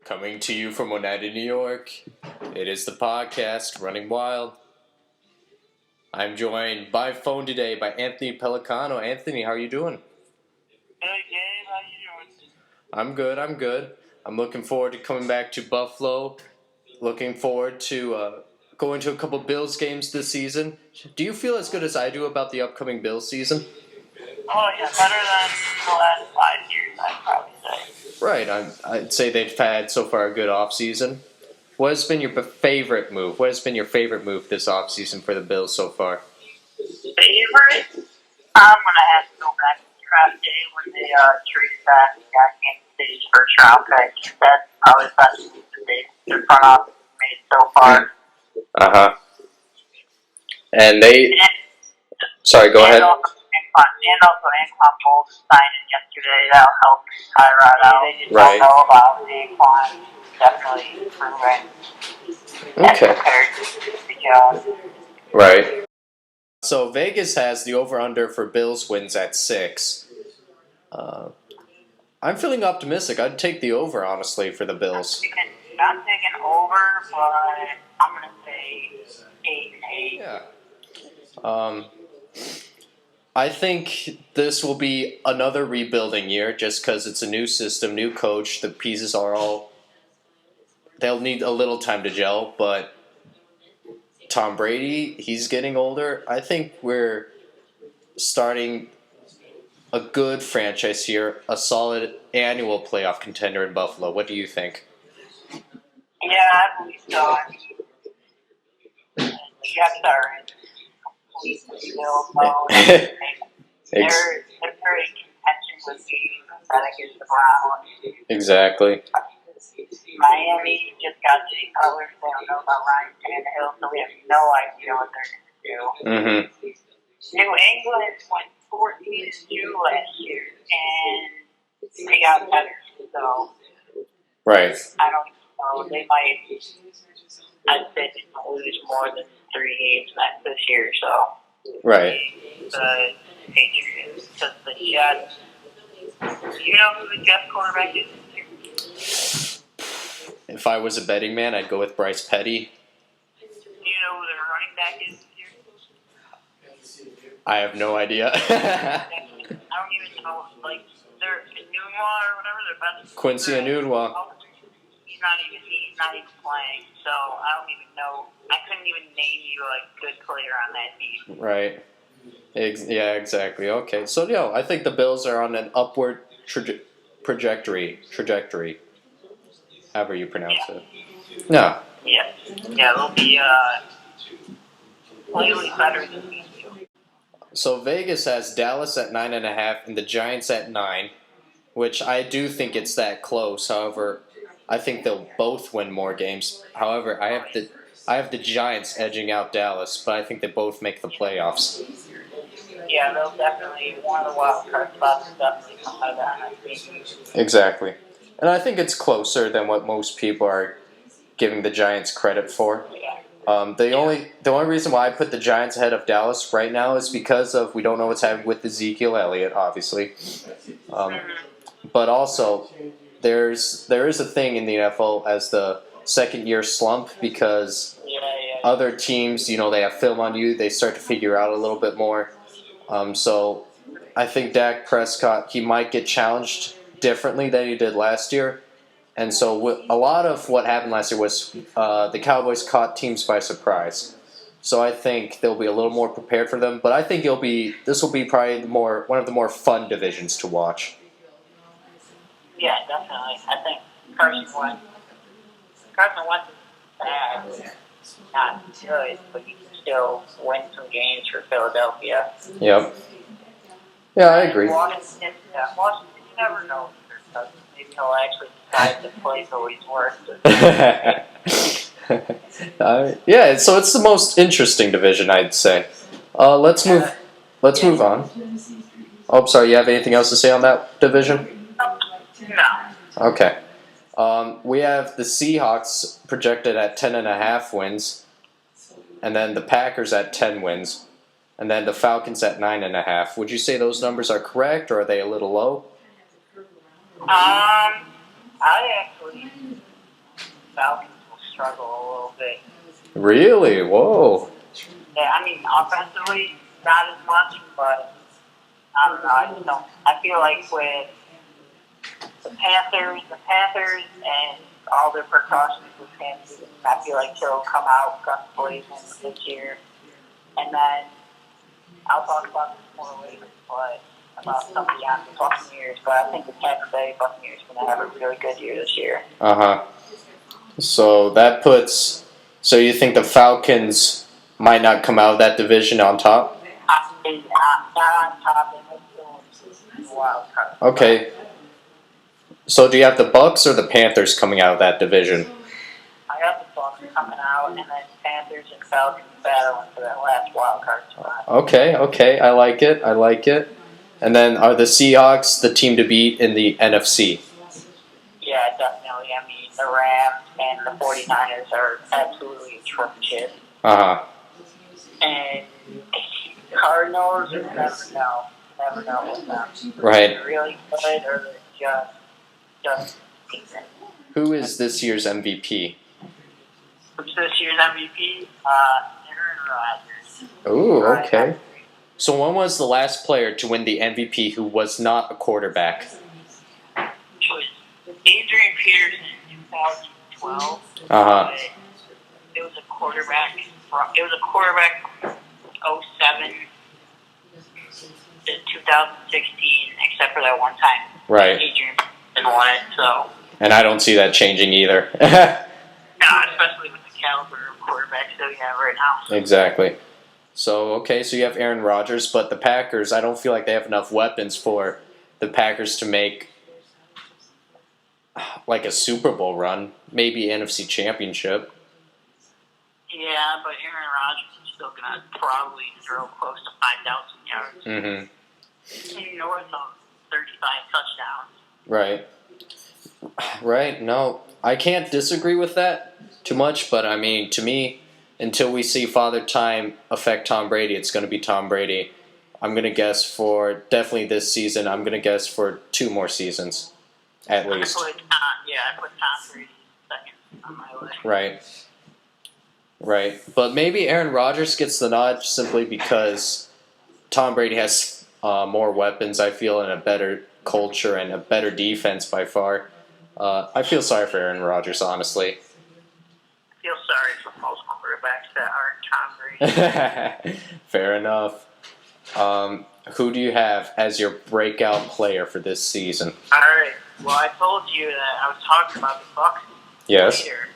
Coming to you from Oneida, New York, it is the podcast, Running Wild. I'm joined by phone today by Anthony Pellicano. Anthony, how are you doing? Hey, Gabe, how you doing? I'm good. I'm looking forward to coming back to Buffalo. Looking forward to going to a couple Bills games this season. Do you feel as good as I do about the upcoming Bills season? Oh, yeah, better than the last 5 years, I'd probably say. Right, I'd say they've had so far a good offseason. What has been your favorite move? What has been your favorite move this offseason for the Bills so far? Favorite? I'm going to have to go back to draft day when they traded back and got Kansas City's first round pick. That's probably the best move that their front office made so far. Uh-huh. And they... Sorry, go ahead. And also Anquan Bolt signing yesterday. That'll help Tyrod out. They just Right. don't know about Anquan. Definitely proven. Okay. Compared to Jones. Right. So Vegas has the over-under for Bills wins at 6. I'm feeling optimistic. I'd take the over, honestly, for the Bills. I'm taking over, but I'm going to say 8-8. Yeah. I think this will be another rebuilding year just because it's a new system, new coach. The pieces are all... They'll need a little time to gel, but Tom Brady, he's getting older. I think we're starting a good franchise here, a solid annual playoff contender in Buffalo. What do you think? Yeah, I believe so. Jets are in complete rebuild mode. They're very contention with being pathetic as the Browns. Exactly. Miami just got Jay Cutler. They don't know about Ryan Tannehill, so we have no idea what they're going to do. New England went 14-2 last year, and they got better. So, Right. I don't know. They might, I'd say, lose more than 3 games this year. So, Right. The Patriots, because the Jets. You know who the Jets quarterback is this year? If I was a betting man, I'd go with Bryce Petty. Do you know who their running back is this year? I have no idea. I don't even know. Like, they're Enunwa or whatever. Their best. Quincy Enunwa. He's not even playing. So I don't even know. I couldn't even name you a good player on that team. Right. Yeah, exactly. Okay. So, I think the Bills are on an upward trajectory. However you pronounce it. No. Yeah. Yeah, they'll be slightly better than me. So Vegas has Dallas at 9.5 and the Giants at 9, which I do think it's that close. However, I think they'll both win more games. However, I have the Giants edging out Dallas, but I think they both make the playoffs. Yeah, they'll definitely, one of the wild card spots will definitely come out of that NFC. Exactly. And I think it's closer than what most people are giving the Giants credit for. The only reason why I put the Giants ahead of Dallas right now is because of we don't know what's happening with Ezekiel Elliott, obviously. But also, there is a thing in the NFL as the second-year slump because other teams, they have film on you. They start to figure out a little bit more. So I think Dak Prescott, he might get challenged differently than he did last year. And so a lot of what happened last year was the Cowboys caught teams by surprise. So I think they'll be a little more prepared for them. But I think this will be probably one of the more fun divisions to watch. Yeah, definitely. I think Carson Wentz is bad, not good, but he can still win some games for Philadelphia. Yep. Yeah, I agree. Washington, you never know. Maybe he'll actually decide to play so he's worth it. Yeah, so it's the most interesting division, I'd say. Let's move on. Oh, sorry, you have anything else to say on that division? No. Okay. We have the Seahawks projected at 10.5 wins, and then the Packers at 10 wins, and then the Falcons at 9.5. Would you say those numbers are correct, or are they a little low? I actually struggle a little bit. Really? Whoa. Yeah, I mean, offensively, not as much, but I don't know. I just don't. I feel like with the Panthers and all their precautions with Panthers, I feel like he'll come out guns blazing this year. And then I'll talk about this more later, but about some beyond the Buccaneers. But I think the Tampa Bay Buccaneers are going to have a really good year this year. So that puts. So you think the Falcons might not come out of that division on top? Not on top, and still wild card. Okay. So do you have the Bucks or the Panthers coming out of that division? I got the Bucks coming out, and then Panthers and Falcons battling for that last wild card spot. Okay, I like it. And then are the Seahawks the team to beat in the NFC? Yeah, definitely. I mean, the Rams and the 49ers are absolutely atrocious. And Cardinals, you never know. Never know with them. Right. They're really good or they're just decent. Who is this year's MVP? Who's this year's MVP? Aaron Rodgers. Ooh, okay. So when was the last player to win the MVP who was not a quarterback? It was Adrian Peterson in 2012. It was a quarterback from 07 to 2016, except for that one time. Right. Adrian Peterson won it, so. And I don't see that changing either. Especially with the caliber of quarterbacks that we have right now. Exactly. So you have Aaron Rodgers, but the Packers, I don't feel like they have enough weapons for the Packers to make like a Super Bowl run, maybe NFC Championship. Yeah, but Aaron Rodgers is still going to probably throw close to 5,000 yards. Mm-hmm. North of 35 touchdowns. Right. No, I can't disagree with that too much, but I mean, to me, until we see Father Time affect Tom Brady, it's going to be Tom Brady. I'm going to guess for definitely this season. I'm going to guess for 2 more seasons, at least. I put Tom Brady second on my list. Right. But maybe Aaron Rodgers gets the nod simply because Tom Brady has more weapons, I feel, and a better culture and a better defense by far. I feel sorry for Aaron Rodgers, honestly. I feel sorry for most quarterbacks that aren't Tom Brady. Fair enough. Who do you have as your breakout player for this season? All right. Well, I told you that I was talking about the Bucs later.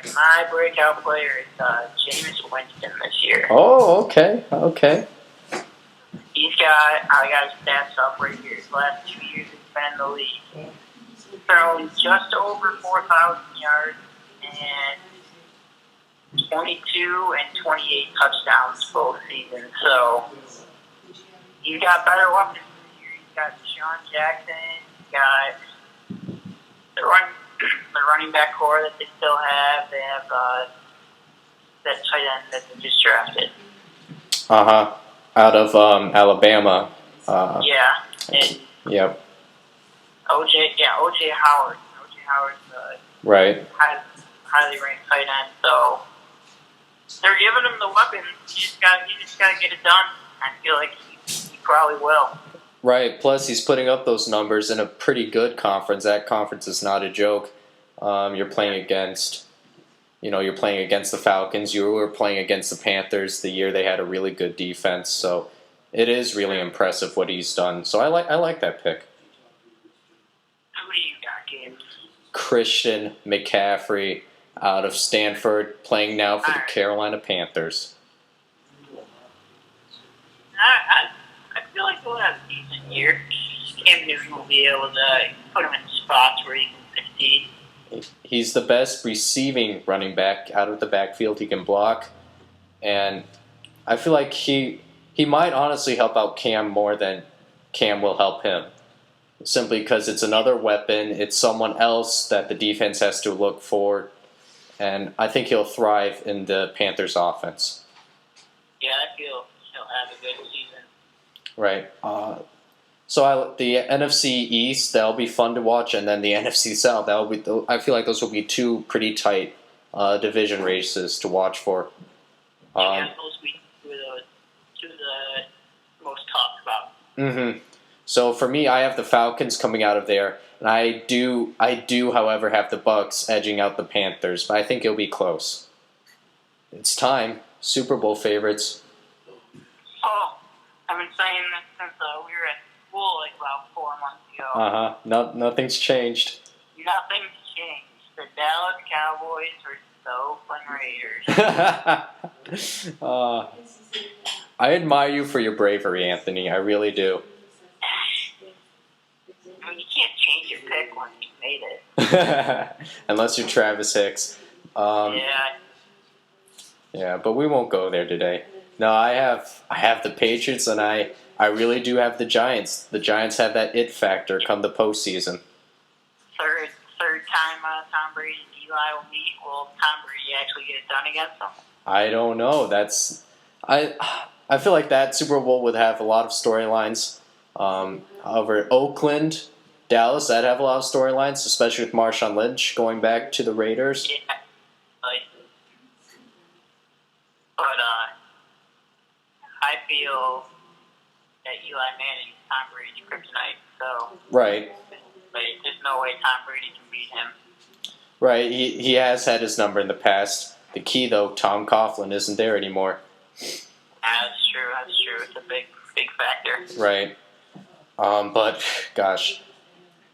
And my breakout player is Jameis Winston this year. Oh, okay. I got his stats up right here. His last 2 years he's been in the league. He's thrown just over 4,000 yards and 22 and 28 touchdowns both seasons. So he's got better weapons this year. He's got Deshaun Jackson. He's got the running back core that they still have. They have that tight end that they just drafted. Out of Alabama. And yep. OJ Howard. OJ Howard's right. Highly ranked tight end. So they're giving him the weapons. You just got to get it done. I feel like he probably will. Right. Plus, he's putting up those numbers in a pretty good conference. That conference is not a joke. You're playing against the Falcons. You were playing against the Panthers the year they had a really good defense. So it is really impressive what he's done. So I like that pick. Who do you got, Gabe? Christian McCaffrey out of Stanford, playing now for the Carolina Panthers. I feel like he'll have a decent year. Cam Newton will be able to put him in spots where he can succeed. He's the best receiving running back out of the backfield. He can block, and I feel like he might honestly help out Cam more than Cam will help him. Simply because it's another weapon. It's someone else that the defense has to look for, and I think he'll thrive in the Panthers' offense. Yeah, I feel he'll have a good season. Right. The NFC East, that'll be fun to watch, and then the NFC South, I feel like those will be 2 pretty tight division races to watch for. Yeah, those weeks were two of the most talked about. Mm-hmm. So for me, I have the Falcons coming out of there, and I do, however, have the Bucks edging out the Panthers, but I think it'll be close. It's time. Super Bowl favorites. Oh, I've been saying this since we were at school like about 4 months ago. Nothing's changed. Nothing's changed. The Dallas Cowboys versus the Oakland Raiders. I admire you for your bravery, Anthony. I really do. I mean, you can't change your pick once you made it. Unless you're Travis Hicks. Yeah, but we won't go there today. No, I have the Patriots, and I really do have the Giants. The Giants have that it factor come the postseason. Third time Tom Brady and Eli will meet. Will Tom Brady actually get it done against them? I don't know. I feel like that Super Bowl would have a lot of storylines. Over Oakland, Dallas, that'd have a lot of storylines, especially with Marshawn Lynch going back to the Raiders. Yeah, but I feel that Eli Manning is Tom Brady's kryptonite. So right. There's no way Tom Brady can beat him. Right. He has had his number in the past. The key, though, Tom Coughlin isn't there anymore. That's true. It's a big factor. Right. But, gosh.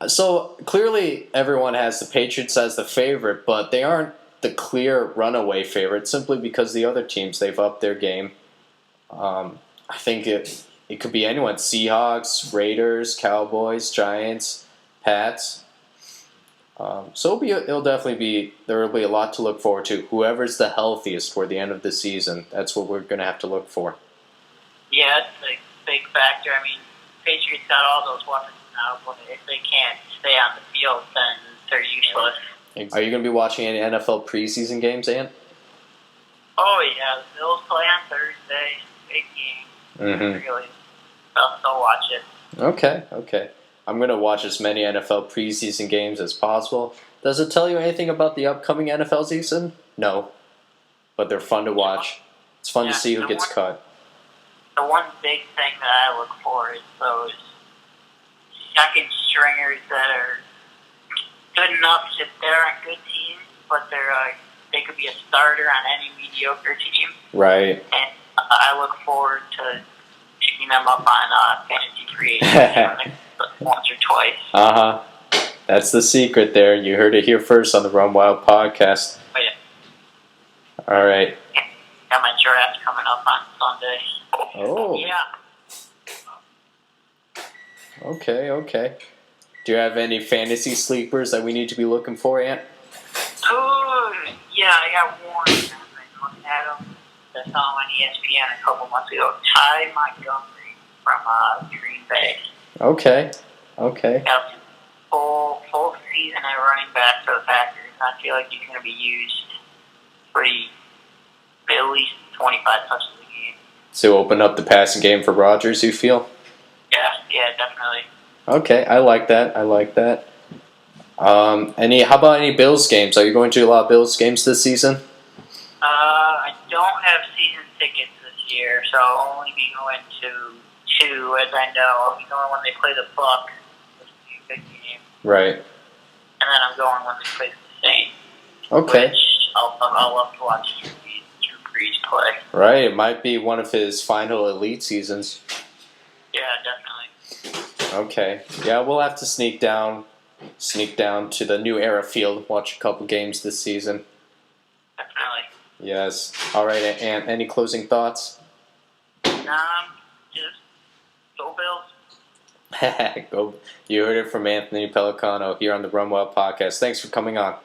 So, clearly everyone has the Patriots as the favorite, but they aren't the clear runaway favorite simply because the other teams, they've upped their game. I think it could be anyone. Seahawks, Raiders, Cowboys, Giants, Pats. So it'll definitely be, there will be a lot to look forward to. Whoever's the healthiest toward the end of the season, that's what we're going to have to look for. Yeah, it's a big factor. I mean, Patriots got all those weapons now, but if they can't stay on the field, then they're useless. Are you going to be watching any NFL preseason games, Ant? Oh, yeah. The Bills play on Thursday. Big game. Really. I'll watch it. Okay. I'm going to watch as many NFL preseason games as possible. Does it tell you anything about the upcoming NFL season? No. But they're fun to watch. It's fun to see who gets cut. The one big thing that I look for is those second stringers that are good enough if they're on good teams, but they could be a starter on any mediocre team. Right. And I look forward to picking them up on fantasy free agency once or twice. That's the secret there. You heard it here first on the Run Wild podcast. Oh, yeah. All right. Got my draft coming up on Sunday. Oh. Yeah. Okay. Do you have any fantasy sleepers that we need to be looking for, Ant? Oh, yeah, I got one. I've been looking at him. I saw him on ESPN a couple months ago. Ty Montgomery from Green Bay. Okay. Got full season at running back for the Packers. I feel like he's going to be used at least 25 touches a game. So open up the passing game for Rodgers, you feel? Yeah, definitely. Okay, I like that. How about any Bills games? Are you going to a lot of Bills games this season? I don't have season tickets this year, so I'll only be going to two, as I know. I'll be going when they play the Bucs, which will be a good game. Right. And then I'm going when they play the Saints. Okay. Which I'll love to watch Drew Brees play. Right, it might be one of his final elite seasons. Yeah, definitely. Okay. Yeah, we'll have to sneak down to the New Era Field, watch a couple games this season. Definitely. Yes. All right, and any closing thoughts? Just go Bills. Go. You heard it from Anthony Pellicano here on the Run Wild podcast. Thanks for coming on.